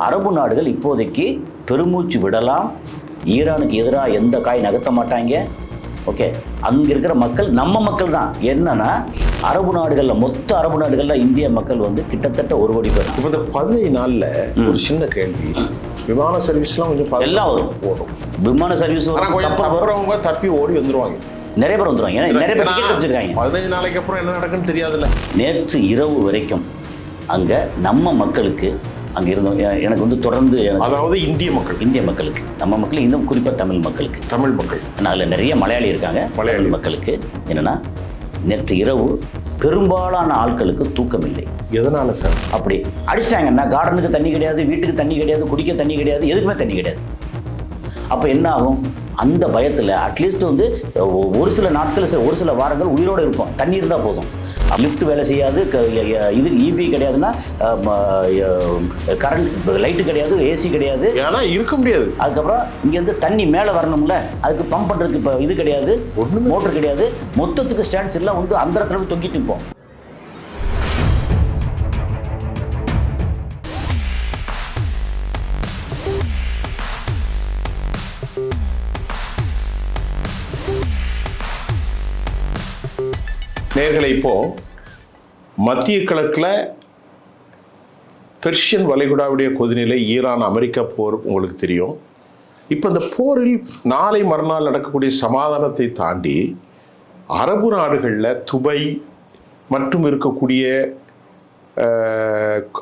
அரபு நாடுகள் இப்போதைக்கு பெருமூச்சு விடலாம். ஈரானுக்கு எதிராக எந்த காய் நகர்த்த மாட்டாங்க. ஓகே, அங்கே இருக்கிற மக்கள் நம்ம மக்கள் தான். என்னன்னா அரபு நாடுகளில் மொத்த அரபு நாடுகளில் இந்திய மக்கள் வந்து கிட்டத்தட்ட 1 கோடி பேர். இப்போ இந்த 15 நாளில் ஒரு சின்ன கேள்வி, விமான சர்வீஸ்லாம் கொஞ்சம் எல்லாம் வரும். விமான சர்வீஸ் அவங்க தப்பி ஓடி வந்துருவாங்க. நிறைய பேர் வந்துருவாங்க. ஏன்னா நிறைய பேர் டிக்கெட் வச்சிருக்காங்க. 15 நாளைக்கு அப்புறம் என்ன நடக்குன்னு தெரியாதுல்ல. நேற்று இரவு வரைக்கும் அங்கே நம்ம மக்களுக்கு அங்கே இருந்தோம். எனக்கு வந்து தொடர்ந்து அதாவது இந்திய மக்களுக்கு நம்ம மக்கள், இன்னும் குறிப்பாக தமிழ் மக்களுக்கு அதில் நிறைய மலையாளி இருக்காங்க. மலையாளி மக்களுக்கு என்னென்னா நேற்று இரவு பெரும்பாலான ஆட்களுக்கு தூக்கம் இல்லை. எதனால சார்? அப்படி அடிச்சிட்டாங்கன்னா கார்டனுக்கு தண்ணி கிடையாது, வீட்டுக்கு தண்ணி கிடையாது, குடிக்க தண்ணி கிடையாது, எதுக்குமே தண்ணி கிடையாது. அப்போ என்ன ஆகும்? அந்த பயத்தில் அட்லீஸ்ட் வந்து ஒரு சில நாட்கள், ஒரு சில வாரங்கள் உயிரோடு இருப்போம். தண்ணி இருந்தால் போதும். லிஃப்ட் வேலை செய்யாது, இது இபி கிடையாதுன்னா கரண்ட் லைட்டு கிடையாது, ஏசி கிடையாது, ஏன்னா இருக்க முடியாது. அதுக்கப்புறம் இங்கேருந்து தண்ணி மேலே வரணும்ல, அதுக்கு பம்ப் பண்ணுறதுக்கு இப்போ இது கிடையாது, மோட்டர் கிடையாது. மொத்தத்துக்கு ஸ்டாண்ட்ஸ் எல்லாம் வந்து அந்த இடத்துல தொங்கிட்டு இருப்போம். நேர்களை, இப்போ மத்திய கிழக்கில் பெர்ஷியன் வளைகுடாவுடைய கொதிநிலை, ஈரான் அமெரிக்கா போர் உங்களுக்கு தெரியும். இப்போ இந்த போரில் நாளை மறுநாள் நடக்கக்கூடிய சமாதானத்தை தாண்டி அரபு நாடுகளில் துபை மற்றும் இருக்கக்கூடிய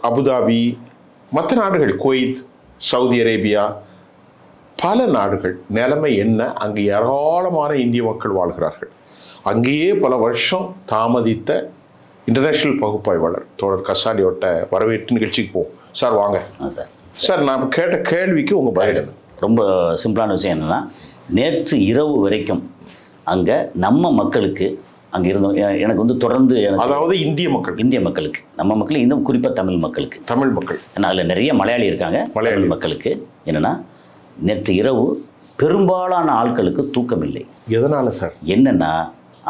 அபுதாபி, மற்ற நாடுகள் குவைத், சவுதி அரேபியா, பல நாடுகள் நிலைமை என்ன? அங்கே ஏராளமான இந்திய மக்கள் வாழ்கிறார்கள். அங்கேயே பல வருஷம் தாமதித்த இன்டர்நேஷ்னல் பகுப்பாய்வாளர் தோழர் கசாலியோட்ட வரவேற்று நிகழ்ச்சிக்கு போவோம். சார் வாங்க. சார், நான் கேட்ட கேள்விக்கு உங்கள் பதில். ரொம்ப சிம்பிளான விஷயம் என்னென்னா, நேற்று இரவு வரைக்கும் அங்கே நம்ம மக்களுக்கு அங்கே இருந்தோம். எனக்கு வந்து தொடர்ந்து அதாவது இந்திய மக்களுக்கு நம்ம மக்கள், இன்னும் குறிப்பாக தமிழ் மக்கள் ஏன்னா அதில் நிறைய மலையாளி இருக்காங்க. மலையாளி மக்களுக்கு என்னென்னா நேற்று இரவு பெரும்பாலான ஆட்களுக்கு தூக்கம் இல்லை. எதனால சார்? என்னென்னா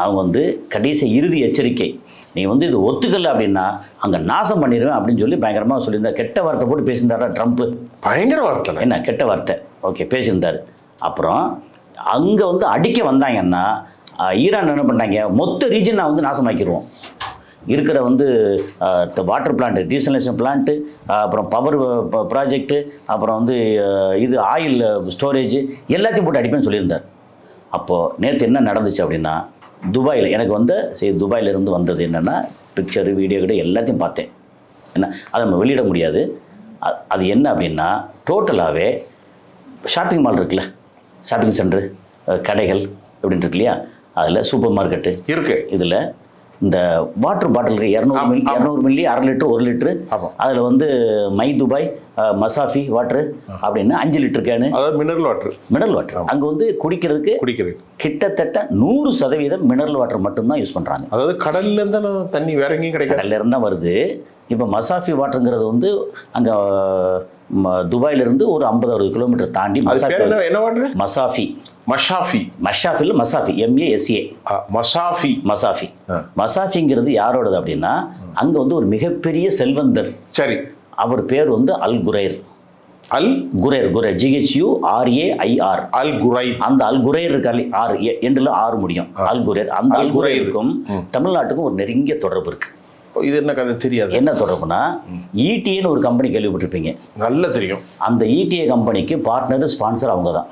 அவங்க வந்து கடைசி இறுதி எச்சரிக்கை, நீ வந்து இது ஒத்துக்கல அப்படின்னா அங்கே நாசம் பண்ணிடுவேன் அப்படின்னு சொல்லி பயங்கரமாக சொல்லியிருந்தார். கெட்ட வார்த்தை போட்டு பேசியிருந்தாரா ட்ரம்ப்பு? பயங்கர வார்த்தை என்ன கெட்ட வார்த்தை? ஓகே, பேசியிருந்தார். அப்புறம் அங்கே வந்து அடிக்க வந்தாங்கன்னா ஈரான் என்ன பண்ணாங்க, மொத்த ரீஜன் நான் வந்து நாசமாக்கிடுவோம். இருக்கிற வந்து வாட்டர் பிளான்ட்டு, டீசலேஷன் பிளான்ட்டு, அப்புறம் பவர் ப்ராஜெக்ட்டு, அப்புறம் வந்து இது ஆயில் ஸ்டோரேஜ் எல்லாத்தையும் போட்டு அடிப்பேன்னு சொல்லியிருந்தார். அப்போது நேற்று என்ன நடந்துச்சு அப்படின்னா, துபாயில் எனக்கு வந்து துபாயிலிருந்து வந்தது என்னென்னா பிக்சரு, வீடியோ கிட்ட எல்லாத்தையும் பார்த்தேன். என்ன அதை நம்ம வெளியிட முடியாது. அது என்ன அப்படின்னா, டோட்டலாகவே ஷாப்பிங் மால் இருக்குல்ல, ஷாப்பிங் சென்டரு, கடைகள் இப்படின்னு இருக்கு இல்லையா, அதில் சூப்பர் மார்க்கெட்டு இருக்குது. இதில் இந்த வாட்டர் பாட்டிலுக்கு 200 மில்லி, 1/2 லிட்டரு, 1 லிட்டரு, அதில் வந்து மை துபாய் மசாஃபி வாட்ரு அப்படின்னு 5 லிட்டர் கேனு, அதாவது மினரல் வாட்டர். அங்கே வந்து குடிக்கிறதுக்கு கிட்டத்தட்ட 100% மினரல் வாட்டர் மட்டும்தான் யூஸ் பண்ணுறாங்க. அதாவது கடல்ல இருந்து தண்ணி வேற எங்கேயும் கிடைக்கும், கடல்ல இருந்தால் வருது. இப்போ மசாஃபி வாட்டருங்கிறது வந்து அங்கே துபாயிலிருந்து ஒரு 50-60 கிலோமீட்டர் தாண்டி மசாஃபி மசாஃபிங்கிறது யாரோடது அப்படின்னா, அங்கே வந்து ஒரு மிகப்பெரிய செல்வந்தர். சரி, அவர் பேர் வந்து அல் குரைர். GHURAIR. அந்த அல் குரைர் இருக்காரு, எண்டில் 6 முடியும். அல் குரைர். அந்த அல் குரைருக்கும் தமிழ்நாட்டுக்கும் ஒரு நெருங்கிய தொடர்பு இருக்கு. இது என்ன கதை தெரியாது. என்ன தொடர்புனா, ETA ஒரு கம்பெனி கேள்விப்பட்டிருப்பீங்க. நல்லா தெரியும். அந்த ETA கம்பெனிக்கு பார்ட்னர், ஸ்பான்சர் அவங்க தான்.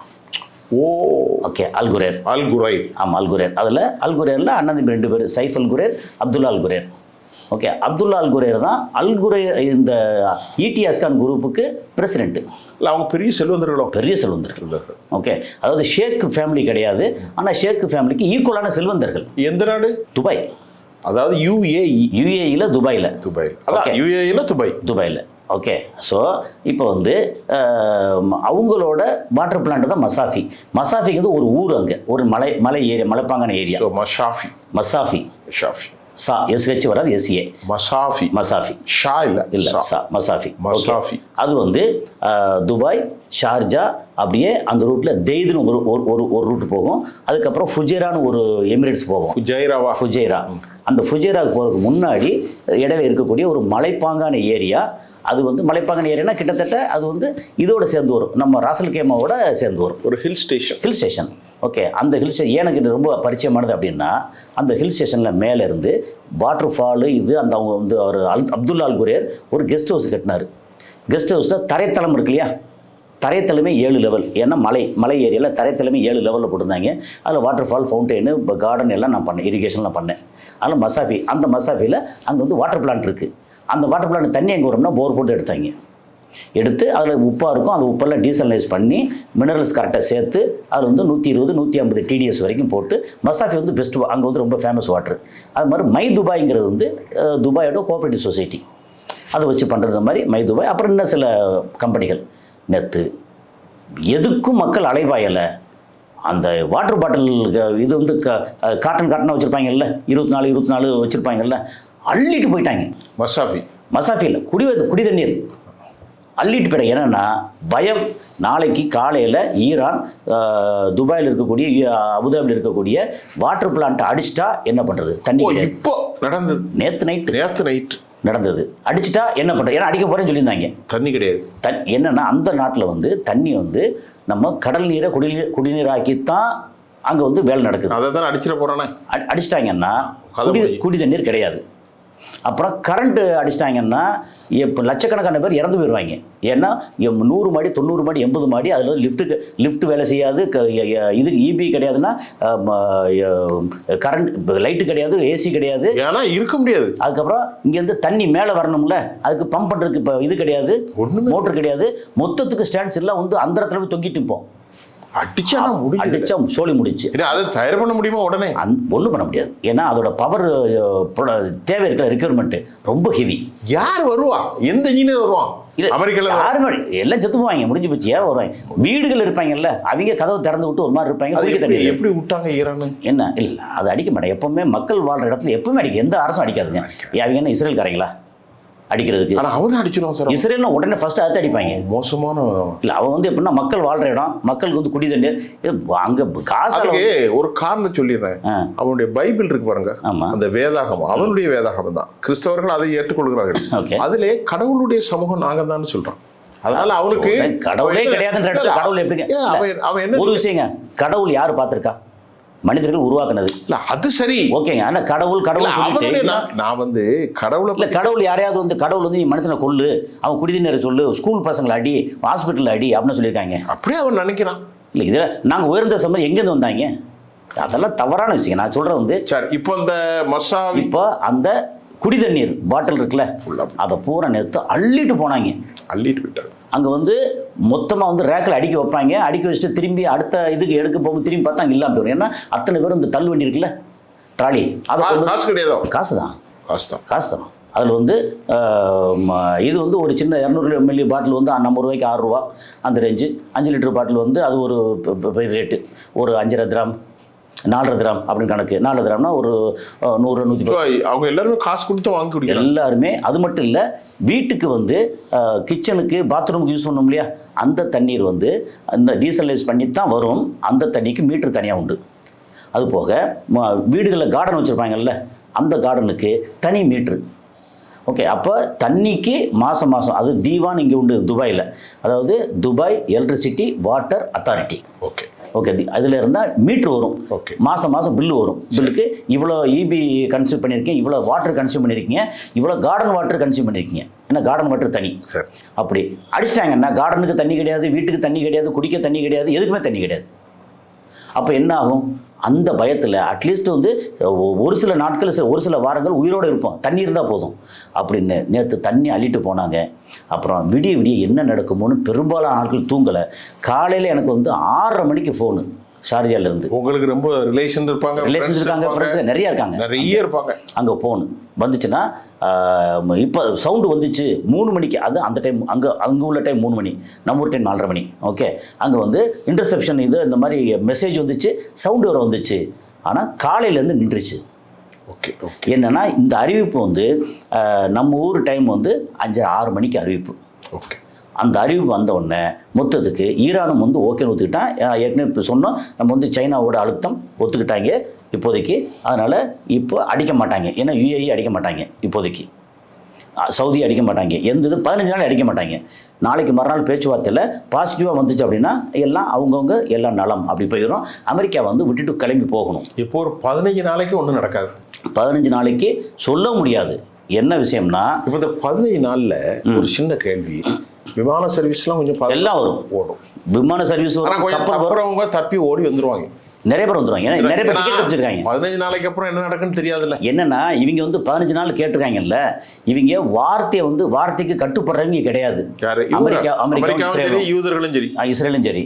ஓகே, அல் குரைர். ஆமாம், அல் குரைர். அதில் அல் குரைரில் அண்ணன் 2 பேர், சைஃப் அல் குரைர், அப்துல்லா அல் குரைர். ஓகே, அப்துல்லா அல் குரைர் தான் அல் குரைர் இந்த ETAஸ்கான் குரூப்புக்கு பிரசிடென்ட். இல்லை, அவங்க பெரிய செல்வந்தர்கள். ஓகே, அதாவது ஷேக் ஃபேமிலி கிடையாது, ஆனால் ஷேக் ஃபேமிலிக்கு ஈக்குவலான செல்வந்தர்கள். எந்த நாடு? துபாய். அதாவது UAE துபாயில். ஓகே, ஸோ இப்போ வந்து அவங்களோட வாட்டர் பிளான்ட் தான் மசாஃபிங்கிறது ஒரு ஊர். அங்கே ஒரு மலை ஏரியா, மலைப்பாங்கான ஏரியா. மசாஃபி SH வராது, SA. மசாஃபி ஷா இல்லை சா, மசாஃபி. அது வந்து துபாய், ஷார்ஜா, அப்படியே அந்த ரூட்டில் தெய்துன்னு ஒரு ரூட்டு போகும். அதுக்கப்புறம் ஃபுஜைரான்னு ஒரு எமிரேட்ஸ் போகும். ஃபுஜைரா. அந்த ஃபுஜேராவுக்கு போகிறதுக்கு முன்னாடி இடையில இருக்கக்கூடிய ஒரு மலைப்பாங்கான ஏரியா. அது வந்து மலைப்பாங்கான ஏரியானா கிட்டத்தட்ட அது வந்து இதோட சேர்ந்து வரும், நம்ம ராசல் கேமாவோட சேர்ந்து வரும். ஒரு ஹில் ஸ்டேஷன். ஓகே, அந்த ஹில் ஸ்டேஷன் எனக்கு ரொம்ப பரிச்சயமானது அப்படின்னா, அந்த ஹில் ஸ்டேஷனில் மேலே இருந்து வாட்டர் ஃபாலு இது அந்த அவங்க வந்து அவர் அப்துல்லா அல் குரேர் ஒரு கெஸ்ட் ஹவுஸ் கட்டினார். கெஸ்ட் ஹவுஸில் தரைத்தளம் இருக்கு இல்லையா, தரைத்தளமே 7 லெவல். ஏன்னா மலை ஏரியாவில் தரைத்தளமே 7 லெவலில் போட்டிருந்தாங்க. அதில் வாட்டர் ஃபால், ஃபவுண்டெயின், கார்டன் எல்லாம் நான் பண்ணேன், இரிகேஷன்லாம் பண்ணேன். அதில் மசாஃபி, அந்த மசாஃபியில் அங்கே வந்து வாட்டர் பிளான்ட் இருக்குது. அந்த வாட்டர் பிளான்ட் தண்ணி எங்கே வரும்னா போர் போட்டு எடுத்தாங்க. எடுத்து அதில் உப்பாக இருக்கும், அந்த உப்பெல்லாம் டீசலைஸ் பண்ணி மினரல்ஸ் கரெக்டாக சேர்த்து அதில் வந்து 120 150 TDS வரைக்கும் போட்டு மசாஃபி வந்து பெஸ்ட்டு, அங்கே வந்து ரொம்ப ஃபேமஸ் வாட்டர். அது மாதிரி மை துபாய்ங்கிறது வந்து துபாயோட கோஆப்ரேட்டிவ் சொசைட்டி அதை வச்சு பண்ணுறது மாதிரி மை துபாய். அப்புறம் இன்னும் சில கம்பெனிகள் நேற்று எதுக்கும் மக்கள் அலைபாயலை. அந்த வாட்டர் பாட்டில் இது வந்து காட்டனாக வச்சுருப்பாங்கல்ல, 24 வச்சுருப்பாங்கல்ல, அள்ளிட்டு போயிட்டாங்க. மசாஃபியில் குடி தண்ணீர் அள்ளிட்டு போயிட்டாங்க. என்னென்னா பயம், நாளைக்கு காலையில் ஈரான் துபாயில் இருக்கக்கூடிய அபுதாபியில் இருக்கக்கூடிய வாட்டர் பிளான்ட்டை அடிச்சிட்டா என்ன பண்ணுறது? தண்ணி இப்போ நடந்தது, நேற்று நைட்டு நடந்தது. அடிச்சிட்டா என்ன பண்ணுறது? ஏன்னா அடிக்க போகிறேன்னு சொல்லியிருந்தாங்க. தண்ணி கிடையாது. என்னென்னா அந்த நாட்டில் வந்து தண்ணி வந்து நம்ம கடல் நீரை குடிநீராக்கித்தான் அங்கே வந்து வேலை நடக்குது. அதை தான் அடிச்சிட போகிறானே. அடிச்சிட்டாங்கன்னா குடி தண்ணீர் கிடையாது. அப்புறம் கரண்ட்டு அடிச்சிட்டாங்கன்னா இப்போ லட்சக்கணக்கான பேர் இறந்து போயிடுவாங்க. ஏன்னா 100 மாடி 90 மாடி 80 மாடி அதில் லிஃப்ட் வேலை செய்யாது, இது இபி கிடையாதுன்னா கரண்ட் லைட்டு கிடையாது, ஏசி கிடையாது, ஏன்னா இருக்க முடியாது. அதுக்கப்புறம் இங்கேருந்து தண்ணி மேலே வரணும்ல, அதுக்கு பம்ப் பண்ணுறதுக்கு இப்போ இது கிடையாது, மோட்டர் கிடையாது. மொத்தத்துக்கு ஸ்டாண்ட்ஸ் எல்லாம் வந்து அந்த இடத்துல போய் தொங்கிட்டு இருப்போம். அடிச்சா சோழி முடிச்சு. அதை தயார் பண்ண முடியுமா? உடனே ஒன்றும் பண்ண முடியாது. ஏன்னா அதோட பவர் தேவை இருக்கிற ரெக்யர்மெண்ட் ரொம்ப ஹெவி. யார் வருவா? எந்த இன்ஜினியர் வருவான்? அமெரிக்கால யாருமே எல்லாம் செத்து போவாங்க, முடிஞ்சு போச்சு. ஏன் வருவாங்க? வீடுகள் இருப்பாங்கல்ல, அவங்க கதவை திறந்து விட்டு ஒரு மாதிரி இருப்பாங்க. எப்படி விட்டாங்க ஈரான்? என்ன இல்லை, அது அடிக்க மாட்டாங்க. எப்பவுமே மக்கள் வாழ்ற இடத்துல எப்பவுமே அடிக்க, எந்த அரசும் அடிக்காதுங்க. அவங்க என்ன இஸ்ரேல்காரங்க அடிக்கிறதுக்கு? ஆனால் அவனு அடிச்சிடுவான் சார். இஸ்ரேல்னா உடனே ஃபர்ஸ்ட் அதை அடிப்பாங்க. மோசமான இல்லை, அவன் வந்து எப்படின்னா மக்கள் வாழ்ற இடம், மக்களுக்கு வந்து குடி தண்ணீர் அங்கே காசு. ஒரு காரணம் சொல்லிடுறேன். அவனுடைய பைபிள் இருக்கு பாருங்க, அந்த வேதாகமம் அவனுடைய வேதாகமம் தான். கிறிஸ்தவர்கள் அதை ஏற்றுக்கொள்கிறார்கள். அதிலே கடவுளுடைய சமூகம் நாங்க தான் சொல்றான். அதனால அவனுக்கு கடவுளே கிடையாதுன்ற இடத்துல கடவுள் எப்படி? அவன் என்ன ஒரு விஷயங்க, கடவுள் யாரு பார்த்திருக்கா? மனிதர்கள் உருவாக்குனது. இல்ல அது சரி, ஓகேங்க. ஆனா கடவுள் நான் வந்து கடவுளை இல்ல, கடவுள் யாரையாவது வந்து கடவுள் வந்து நீ மனுஷனை கொல்லு, அவன் குடிநீரை சொல்லு, ஸ்கூல் பசங்களை அடி, ஹாஸ்பிட்டல் அடி அப்படின்னு சொல்லியிருக்காங்க. அப்படியே அவன் நினைக்கிறான். இல்ல, இதுல நாங்க உயர்ந்த சமயம் எங்கேருந்து வந்தாங்க? அதெல்லாம் தவறான விஷயம். நான் சொல்றேன் வந்து சரி, இப்போ இப்போ அந்த குடி தண்ணீர் பாட்டில் இருக்குல்ல, அதை பூரா நேற்று அள்ளிட்டு போனாங்க. அள்ளிட்டு விட்டாங்க. அங்கே வந்து மொத்தமாக வந்து ரேக்கில் அடிக்க வைப்பாங்க. அடிக்க வச்சுட்டு திரும்பி அடுத்த இதுக்கு எடுக்க போகும்போது திரும்பி பார்த்தா அங்கே இல்லாமல் போயிடும். ஏன்னா அத்தனை பேரும் இந்த தள்ளு வண்டி இருக்குல்ல, ட்ராலி, அது காசு கிடையாது, காசு தான். அதில் வந்து இது வந்து ஒரு சின்ன 200 ml பாட்டில் வந்து நம்ம ரூபாய்க்கு 6 ரூபா அந்த ரேஞ்சு. 5 லிட்டர் பாட்டில் வந்து அது ஒரு ரேட்டு, ஒரு 5.5 கிராம் 4 கிராம் அப்படின்னு கணக்கு. 4 கிராம்னா ஒரு 100 110. அவங்க எல்லாருமே காசு கொடுத்து வாங்க முடியும் எல்லாருமே. அது மட்டும் இல்லை, வீட்டுக்கு வந்து கிச்சனுக்கு பாத்ரூமுக்கு யூஸ் பண்ணோம் இல்லையா, அந்த தண்ணீர் வந்து அந்த டீசலைஸ் பண்ணி தான் வரும். அந்த தண்ணிக்கு மீட்டர் தனியாக உண்டு. அது போக வீடுகளில் கார்டன் வச்சுருப்பாங்கல்ல, அந்த கார்டனுக்கு தனி மீட்ரு. ஓகே, அப்போ தண்ணிக்கு மாதம் அது தீவான் இங்கே உண்டு துபாயில், அதாவது Dubai electricity water authority. Okay, அதில் இருந்தால் மீட்ரு வரும். மாதம் பில்லு வரும். பில்லுக்கு இவ்வளோ இபி கன்சியூம் பண்ணியிருக்கீங்க, இவ்வளோ வாட்டர் கன்சியூம் பண்ணியிருக்கீங்க, இவ்வளோ கார்டன் வாட்டர் கன்சியூம் பண்ணியிருக்கீங்க. ஏன்னா கார்டன் வாட்டர் தனி. அப்படி அடிச்சிட்டாங்கன்னா கார்டனுக்கு தண்ணி கிடையாது, வீட்டுக்கு தண்ணி கிடையாது, குடிக்க தண்ணி கிடையாது, எதுக்குமே தண்ணி கிடையாது. அப்போ என்ன ஆகும்? அந்த பயத்தில் அட்லீஸ்ட் வந்து ஒரு சில நாட்கள், ஒரு சில வாரங்கள் உயிரோடு இருப்போம், தண்ணி இருந்தால் போதும் அப்படின்னு நேற்று தண்ணி அள்ளிட்டு போனாங்க. அப்புறம் விடிய என்ன நடக்குமோன்னு பெரும்பாலான ஆட்கள் தூங்கலை. காலையில் எனக்கு வந்து 6:30 மணிக்கு ஃபோனு ஷார்ஜாலேருந்து. உங்களுக்கு ரொம்ப ரிலேஷன் இருக்காங்க, ஃப்ரெண்ட்ஸ் நிறைய இருப்பாங்க. அங்கே ஃபோனு வந்துச்சுன்னா இப்போ சவுண்டு வந்துச்சு 3 மணிக்கு. அது அந்த டைம் அங்கே உள்ள டைம் 3 மணி, நம்ம ஒரு டைம் 4:30 மணி. ஓகே, அங்கே வந்து இன்டர்செப்ஷன் இது இந்த மாதிரி மெசேஜ் வந்துச்சு, சவுண்டு வர வந்துச்சு. ஆனால் காலையிலேருந்து நின்றுச்சு. என்னென்னா இந்த அறிவிப்பு வந்து நம்ம ஊர் டைம் வந்து 5-6 மணிக்கு அறிவிப்பு. அந்த அறிவிப்பு வந்த உடனே மொத்தத்துக்கு ஈரானும் வந்து ஓகேன்னு ஒத்துக்கிட்டான். ஏற்கனவே இப்போ சொன்னோம், நம்ம வந்து சைனாவோட அழுத்தம் ஒத்துக்கிட்டாங்க. இப்போதைக்கு. அதனால் இப்போ அடிக்க மாட்டாங்க. ஏன்னா யுஏஇ அடிக்க மாட்டாங்க இப்போதைக்கு, சவுதி அடிக்க மாட்டாங்க, எந்த இது 15 நாள் அடிக்க மாட்டாங்க. நாளைக்கு மறுநாள் பேச்சுவார்த்தையில் பாசிட்டிவாக வந்துச்சு அப்படின்னா எல்லாம் அவங்கவுங்க எல்லாம் நலம் அப்படி போயிடும். அமெரிக்கா வந்து விட்டுட்டு கிளம்பி போகணும். இப்போ ஒரு 15 நாளைக்கு ஒன்றும் நடக்காது. 15 நாளைக்கு சொல்ல முடியாது. என்ன விஷயம்னா இப்போ இந்த 15 நாளில் ஒரு சின்ன கேள்வி, விமான சர்வீஸ்லாம் கொஞ்சம் எல்லாம் வரும், ஓடும், விமான சர்வீஸ் ஆனால் கொஞ்சம் தப்புறவங்க தப்பி ஓடி வந்துருவாங்க. நிறைய பேர் வந்துருவாங்க. ஏன்னா நிறைய பேர் டிக்கெட் வச்சிருக்காங்க. 15 நாளைக்கு அப்புறம் என்ன நடக்குன்னு தெரியாதுல்ல. என்னன்னா இவங்க வந்து 15 நாள் கேட்டிருக்காங்கல்ல, இவங்க வார்த்தையை வந்து வார்த்தைக்கு கட்டுப்படுறவங்க கிடையாது. அமெரிக்காவும் சரி, யூதர்களும் சரி, இஸ்ரேலும் சரி,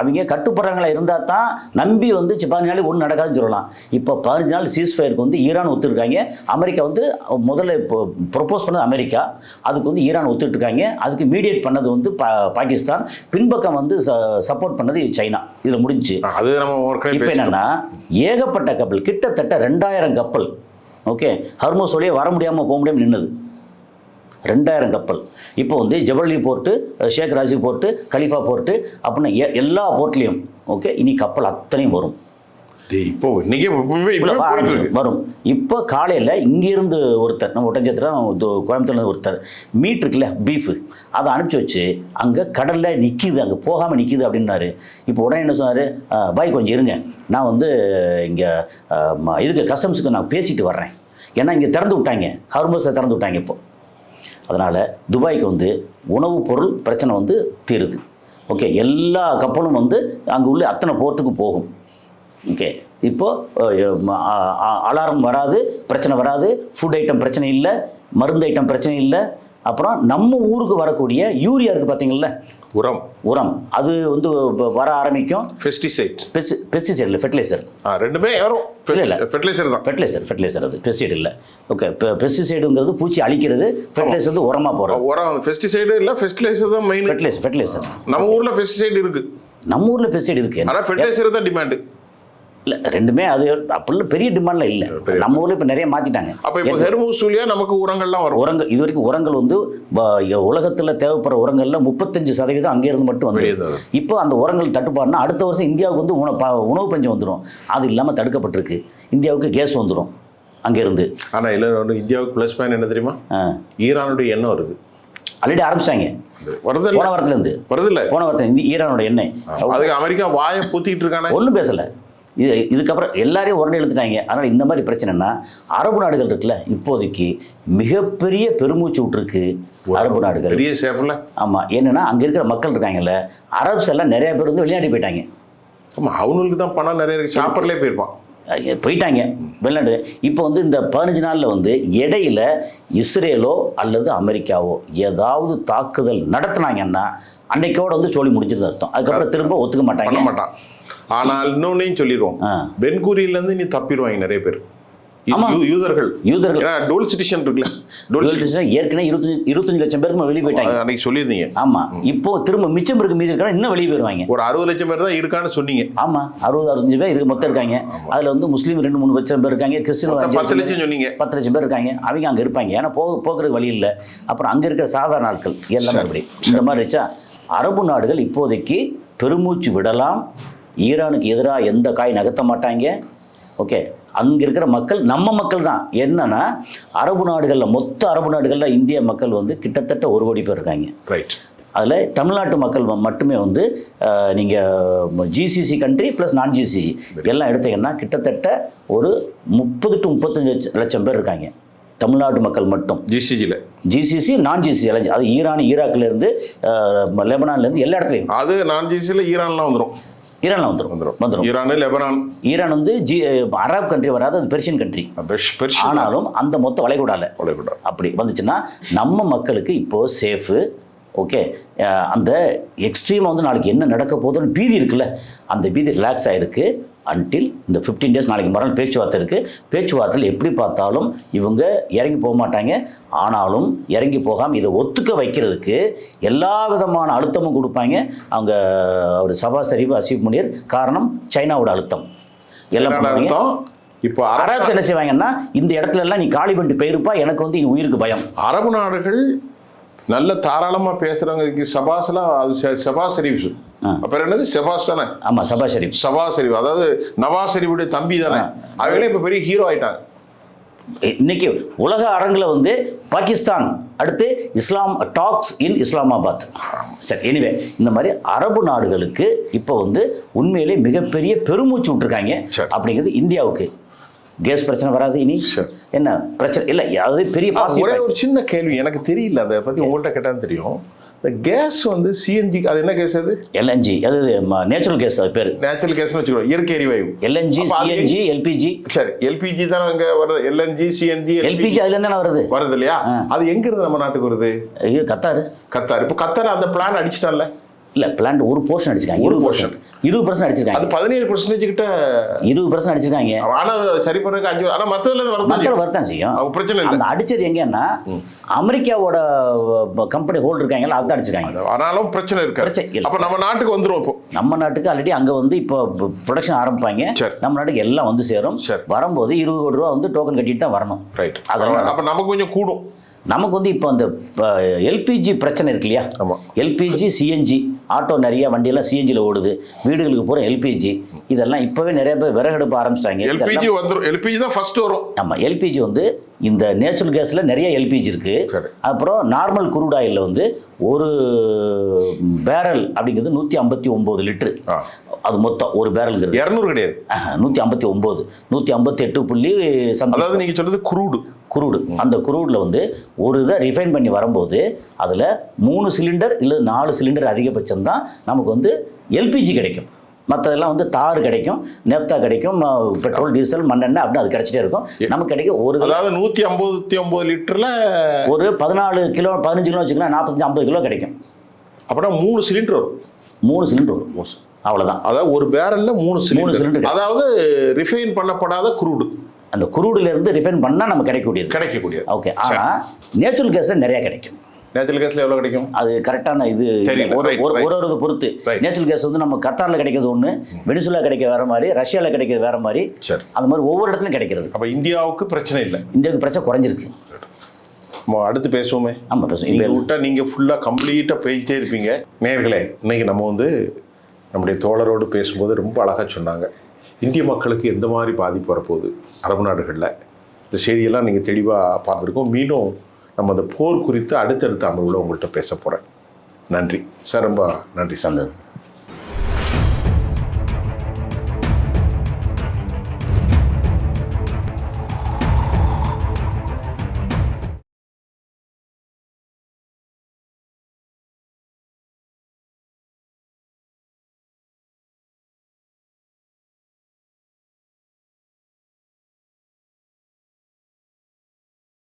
அவங்க கட்டுப்படுறவங்களா இருந்தால் தான் நம்பி வந்து 15 நாளைக்கு ஒன்றும் நடக்காதுன்னு சொல்லலாம். இப்போ 15 நாள் சீஸ்ஃபயருக்கு வந்து ஈரான் ஒத்துருக்காங்க. அமெரிக்கா வந்து முதல்ல இப்போ ப்ரொப்போஸ் பண்ணது அமெரிக்கா, அதுக்கு வந்து ஈரான் ஒத்துட்ருக்காங்க. அதுக்கு மீடியேட் பண்ணது வந்து பாகிஸ்தான், பின்பக்கம் வந்து சப்போர்ட் பண்ணது சைனா. இதில் முடிஞ்சு அது நம்ம இப்போ என்னன்னா ஏகப்பட்ட கப்பல், கிட்டத்தட்ட 2000 கப்பல், ஓகே, ஹர்மோஸ் வழியே வர முடியாமல் போக முடியாமல் நின்னது 2000 கப்பல். இப்போ வந்து ஜபலி போர்ட்டு, ஷேக் ராஜி போர்ட்டு, கலிஃபா போர்ட்டு அப்படின்னு எல்லா போர்ட்லேயும் ஓகே இனி கப்பல் அத்தனையும் வரும். இப்போ வரும். இப்போ காலையில் இங்கேருந்து ஒருத்தர், நம்ம ஒட்டஞ்சத்திரம் கோயம்புத்தூர்ல ஒருத்தர் மீட் இருக்குல்ல பீஃபு, அதை அனுப்பிச்சி வச்சு அங்கே கடலில் நிற்கிது, அங்கே போகாமல் நிற்கிது அப்படின்னாரு. இப்போ உடனே என்ன சொன்னார், பாய் கொஞ்சம் இருங்க, நான் வந்து இங்கே இதுக்கு கஸ்டம்ஸுக்கு நான் பேசிட்டு வர்றேன். ஏன்னா இங்கே திறந்து விட்டாங்க, ஹார்மஸை திறந்து விட்டாங்க இப்போ. அதனால் துபாய்க்கு வந்து உணவுப் பொருள் பிரச்சனை வந்து தீருது. ஓகே, எல்லா கப்பலும் வந்து அங்கே உள்ள அத்தனை போர்ட்டுக்கு போகும். ஓகே, இப்போது அலாரம் வராது, பிரச்சனை வராது, ஃபுட் ஐட்டம் பிரச்சனை இல்லை, மருந்து ஐட்டம் பிரச்சனை இல்லை. அப்புறம் நம்ம ஊருக்கு வரக்கூடிய யூரியா இருக்குது பார்த்தீங்களா, உரம், அது வந்து வர ஆரம்பிக்கும். பெஸ்டிசைட் இல்லை, ஃபெர்டிலைசர், ரெண்டுமே வரும். இல்லை ஃபெர்டிலைசர் தான், ஃபெர்டிலைசர் அது பெஸ்டிசைட் இல்லை. ஓகே, பெஸ்டிசைடுங்கிறது பூச்சி அழிக்கிறது, ஃபெர்டிலைசர் வந்து உரமாக போகிறோம். உரம் ஃபெஸ்டிசைடு இல்லை, ஃபெர்டிலைசர் தான் மெயின். ஃபெர்டிலைசர் நம்ம ஊரில் பெஸ்டிசைடு இருக்குது, நம்ம ஊரில் பெஸ்டிசைடு இருக்குது, ஆனால் ஃபெர்டிலைசர் தான் டிமாண்டு. இல்லை ரெண்டுமே அது அப்படிலாம் பெரிய டிமாண்டில் இல்லை. நம்ம ஊரில் இப்போ நிறைய மாற்றிட்டாங்க. அப்போ இப்போ ஹெர்மூஸ் வழியா நமக்கு உரங்கள்லாம் வரும். உரங்கள் இது வரைக்கும் உரங்கள் வந்து உலகத்தில் தேவைப்படுற உரங்களில் 35% அங்கேருந்து மட்டும் வந்து, இப்போ அந்த உரங்கள் தட்டுப்பாடுனா அடுத்த வருஷம் இந்தியாவுக்கு வந்து உணவு பஞ்சம் வந்துடும். அது இல்லாமல் தடுக்கப்பட்டிருக்கு. இந்தியாவுக்கு கேஸ் வந்துடும் அங்கேருந்து. ஆனால் இல்லை இந்தியாவுக்கு ப்ளஸ் பாயிண்ட் என்ன தெரியுமா, ஈரானுடைய எண்ணெய் வருது. ஆல்ரெடி ஆரம்பிச்சிட்டாங்க, போன வாரத்துலேருந்து வருதில்ல, போன வாரத்தில் ஈரானோட எண்ணெய். அதுக்கு அமெரிக்கா வாயை பூத்திக்கிட்டு இருக்கானே, ஒன்றும் பேசலை. இதுக்கப்புறம் எல்லாரையும் உடனே இழுத்துட்டாங்க. அதனால் இந்த மாதிரி பிரச்சனைனா அரபு நாடுகள் இருக்குல்ல, இப்போதைக்கு மிகப்பெரிய பெருமூச்சு விட்டுருக்கு அரபு நாடுகள். பெரிய சேஃப்ல. ஆமாம், என்னென்னா அங்கே இருக்கிற மக்கள் இருக்காங்கல்ல, அரப்ஸ் எல்லாம் நிறைய பேர் வந்து வெளிநாட்டு போயிட்டாங்க. ஆமாம், அவங்களுக்கு தான் பணம் நிறைய இருக்குது, சாப்பிட்றலே போயிட்டாங்க வெளிநாடு. இப்போ வந்து இந்த 15 நாளில் வந்து இடையில இஸ்ரேலோ அல்லது அமெரிக்காவோ ஏதாவது தாக்குதல் நடத்தினாங்கன்னா அன்னைக்கோட வந்து சோழி முடிஞ்சிருந்த அர்த்தம். அதுக்கப்புறம் திரும்ப ஒத்துக்க மாட்டாங்க. ஆனால் இன்னொன்னையும் சொல்லிடுவோம், பென்கூரியிலேருந்து நீ தப்பிடுவாங்க நிறைய பேர். யூதர்கள் டூல் சிட்டிசன் இருக்குல்ல, டூல் சிட்டிசன் ஏற்கனவே 25 லட்சம் பேருக்கு வெளியே போயிட்டாங்க அன்னைக்கு சொல்லியிருந்தீங்க. ஆமாம், இப்போ திரும்ப மிச்சம் இருக்கு, மீதி இருக்கா இன்னும் வெளியே போயிடுவாங்க. ஒரு 60 லட்சம் பேர் தான் இருக்கான்னு சொன்னீங்க. ஆமாம், 65 பேர் இருக்கு மொத்தம் இருக்காங்க. அதில் வந்து முஸ்லீம் 2-3 லட்சம் பேர் இருக்காங்க, கிறிஸ்டின் 10 லட்சம் சொன்னீங்க, 10 லட்சம் பேர் இருக்காங்க. அவங்க அங்கே இருப்பாங்க, ஏன்னா போக்குறதுக்கு வழி இல்லை. அப்புறம் அங்கே இருக்கிற சாதாரண ஆட்கள் எல்லாமே இப்படி இந்த மாதிரி வச்சா அரபு நாடுகள் இப்போதைக்கு பெருமூச்சு விடலாம். ஈரானுக்கு எதிராக எந்த காய் நகர்த்த மாட்டாங்க. ஓகே, அங்கே இருக்கிற மக்கள் நம்ம மக்கள் தான். என்னன்னா அரபு நாடுகளில் மொத்த அரபு நாடுகளில் இந்திய மக்கள் வந்து கிட்டத்தட்ட 1 கோடி பேர் இருக்காங்க. ரைட். அதில் தமிழ்நாட்டு மக்கள் மட்டுமே வந்து நீங்கள் ஜிசிசி கண்ட்ரி ப்ளஸ் நான் ஜிசிசி எல்லாம் எடுத்தீங்கன்னா கிட்டத்தட்ட ஒரு 30 to 35 லட்சம் பேர் இருக்காங்க தமிழ்நாட்டு மக்கள் மட்டும். ஜிசிசி நான் ஜிசிசி எல்லாம், அது ஈராக்லேருந்து லெபனான்லேருந்து எல்லா இடத்துலையும். அது நான் ஜிசிசியில் ஈரான்லாம் வந்துடும். ஈரான் வந்து அரபு கண்ட்ரி வராது, அது பெர்ஷியன் கண்ட்ரி. ஆனாலும் அந்த மொத்த வளைகுடால அப்படி வந்துச்சுன்னா நம்ம மக்களுக்கு இப்போ சேஃபு. ஓகே, அந்த எக்ஸ்ட்ரீமாக வந்து நாளைக்கு என்ன நடக்க போகுதுன்னு பீதி இருக்குல்ல, அந்த பீதி ரிலாக்ஸ் ஆகிருக்கு. அன்டில் இந்த 15 டேஸ் நாளைக்கு மறுநாள் பேச்சுவார்த்தை இருக்குது. பேச்சுவார்த்தையில் எப்படி பார்த்தாலும் இவங்க இறங்கி போக மாட்டாங்க. ஆனாலும் இறங்கி போகாமல் இதை ஒத்துக்க வைக்கிறதுக்கு எல்லா விதமான அழுத்தமும் கொடுப்பாங்க அவங்க. அவர் சபாஸ் ஷரீஃப், அசீப் முனீர், காரணம் சைனாவோட அழுத்தம் எல்லாம். இப்போ அரபு என்ன செய்வாங்கன்னா இந்த இடத்துல எல்லாம் நீ காலி பண்ணிட்டு போயிருப்பா, எனக்கு வந்து உயிருக்கு பயம். அரபு நாடுகள் நல்ல தாராளமா பேசுறவங்க சபாஸ்லாம் அது சபா ஷெரீப். அப்புறம் என்னது செபாஸ் தானே? ஆமா, சபா ஷெரீப். சபா ஷெரீப், அதாவது நவாஸ் ஷெரீஃபுடைய தம்பி தானே. அவங்களே இப்ப பெரிய ஹீரோ ஆயிட்டாங்க. இன்னைக்கு உலக அரங்கில் வந்து பாகிஸ்தான் அடுத்து இஸ்லாம் டாக்ஸ் இன் இஸ்லாமாபாத். சரி, எனிவே இந்த மாதிரி அரபு நாடுகளுக்கு இப்போ வந்து உண்மையிலே மிகப்பெரிய பெருமூச்சு விட்டுருக்காங்க. அப்படிங்கிறது இந்தியாவுக்கு கேஸ் பிரச்சனை வராது இனி. என்ன பிரச்சனை இல்லை, அதாவது பெரிய ஒரே ஒரு சின்ன கேள்வி எனக்கு தெரியல, அதை பத்தி உங்கள்கிட்ட கேட்டாலும் தெரியும். இந்த கேஸ் வந்து சிஎன்ஜி, அது என்ன கேஸ்? அது எல்என்ஜி, அது நேச்சுரல் கேஸ். அது பேர் நேச்சுரல் கேஸ்னு வச்சுக்கோங்க, இயற்கை எரிவாயு. LNG, CNG, LPG. சரி, எல்பிஜி தானே அங்கே வருது. எல்என்ஜி, சிஎன்ஜி, எல்பிஜி அதுல இருந்தானே வருது இல்லையா? அது எங்க இருந்து நம்ம நாட்டுக்கு வருது? இது கத்தார். இப்போ கத்தார் அந்த பிளான் அடிச்சிட்டான்ல. இல்ல, பிளான்ட் ஒரு போர்ஷன் அடிச்சிருக்காங்க. 20% அடிச்சிருக்காங்க. அது 17% கிட்ட 20% அடிச்சிருக்காங்க. ஆனா அது சரி பண்றதுக்கு 5, ஆனா மத்ததுல வரதான் செய்யும். பிரச்சனை இல்லை. அந்த அடிச்சது எங்கன்னா அமெரிக்காவோட கம்பெனி ஹோல்டர் இருக்காங்கல்ல, அதுதான் அடிச்சிருக்காங்க. ஆனாலும் பிரச்சனை இருக்கு. அப்ப நம்ம நாட்டுக்கு வந்துரும். இப்போ நம்ம நாட்டுக்கு ஆல்ரெடி அங்க வந்து இப்போ ப்ரொடக்ஷன் ஆரம்பிப்பாங்க. நம்ம நாட்டுக்கு எல்லாம் வந்து சேரும். வரும்போது 20 கோடி ரூபா வந்து டோக்கன் கட்டிட்டு தான் வரணும். ரைட். அதனால அப்ப நமக்கு கொஞ்சம் கூடும். நமக்கு வந்து இப்போ அந்த எல்பிஜி பிரச்சனை இருக்கு இல்லையா? எல்பிஜி, சிஎன்ஜி, ஆட்டோ நிறைய வண்டியெல்லாம் சிஎன்ஜியில் ஓடுது, வீடுகளுக்கு போகிற எல்பிஜி, இதெல்லாம் இப்போவே நிறைய பேர் விறகெடுப்பு ஆரம்பிச்சிட்டாங்க. எல்பிஜி வந்துடும். எல்பிஜி தான் ஃபர்ஸ்ட் வரும். ஆமாம், எல்பிஜி வந்து இந்த நேச்சுரல் கேஸில் நிறைய எல்பிஜி இருக்குது. அப்புறம் நார்மல் குரூட் ஆயிலில் வந்து ஒரு பேரல் அப்படிங்கிறது 159 லிட்டரு. அது மொத்தம் ஒரு பேரலுங்கிறது 200 கிடையாது, 159, 158. அதாவது நீங்கள் சொல்றது குரூடு. அந்த குரூடில் வந்து ஒரு இதை ரிஃபைன் பண்ணி வரும்போது அதில் 3 சிலிண்டர் இல்லை 4 சிலிண்டர் அதிகபட்சம் தான் நமக்கு வந்து எல்பிஜி கிடைக்கும். மற்றதெல்லாம் வந்து தார் கிடைக்கும், நெப்தா கிடைக்கும், பெட்ரோல், டீசல், மண்ணெண்ணெய் அப்படி அது கிடைச்சிட்டே இருக்கும். நமக்கு கிடைக்கும் ஒரு, அதாவது 159 லிட்டரில் ஒரு 14 கிலோ 15 கிலோ வச்சுக்கலாம், 45-50 கிலோ கிடைக்கும். அப்படின்னா 3 சிலிண்டர் வரும். 3 சிலிண்டர் வரும், அவ்வளோதான். அதாவது ஒரு பேரல்ல 3 சிலிண்டர். அதாவது ரிஃபைன் பண்ணப்படாத குரூடு. அந்த குரூடுலேருந்து ரிஃபைன் பண்ணால் நம்ம கிடைக்கக்கூடியது. ஓகே. ஆனால் நேச்சுரல் கேஸில் நிறையா கிடைக்கும். நேச்சுரல் கேஸ்ல எவ்வளவு கிடைக்கும்? அது கரெக்டான இது ஒரு பொறுத்து. நேச்சுரல் கேஸ் வந்து நம்ம கத்தாரில் கிடைக்கிறது ஒன்று, வெனிசுலா கிடைக்க வேற மாதிரி, ரஷ்யாவில் கிடைக்கிறது வேற மாதிரி, அந்த மாதிரி ஒவ்வொரு இடத்துலையும் கிடைக்கிறது. அப்போ இந்தியாவுக்கு பிரச்சனை இல்லை. இந்தியாவுக்கு பிரச்சனை குறைஞ்சிருக்கு. அடுத்து பேசுவோமே. ஆமாம், பேசுவோம். இப்போ விட்டா நீங்கள் ஃபுல்லாக கம்ப்ளீட்டாக போயிட்டே இருப்பீங்க. நேயர்களே, இன்னைக்கு நம்ம வந்து நம்முடைய தோழரோடு பேசும்போது ரொம்ப அழகாக சொன்னாங்க. இந்திய மக்களுக்கு எந்த மாதிரி பாதிப்பு வரப்போகுது அரபு நாடுகளில், இந்த செய்தியெல்லாம் நீங்கள் தெளிவாக பார்த்துருக்கோம். மீண்டும் நம்ம அந்த போர் குறித்து அடுத்தடுத்த அமர்வில் உங்கள்கிட்ட பேச போகிறேன். நன்றி சார், ரொம்ப நன்றி சார்.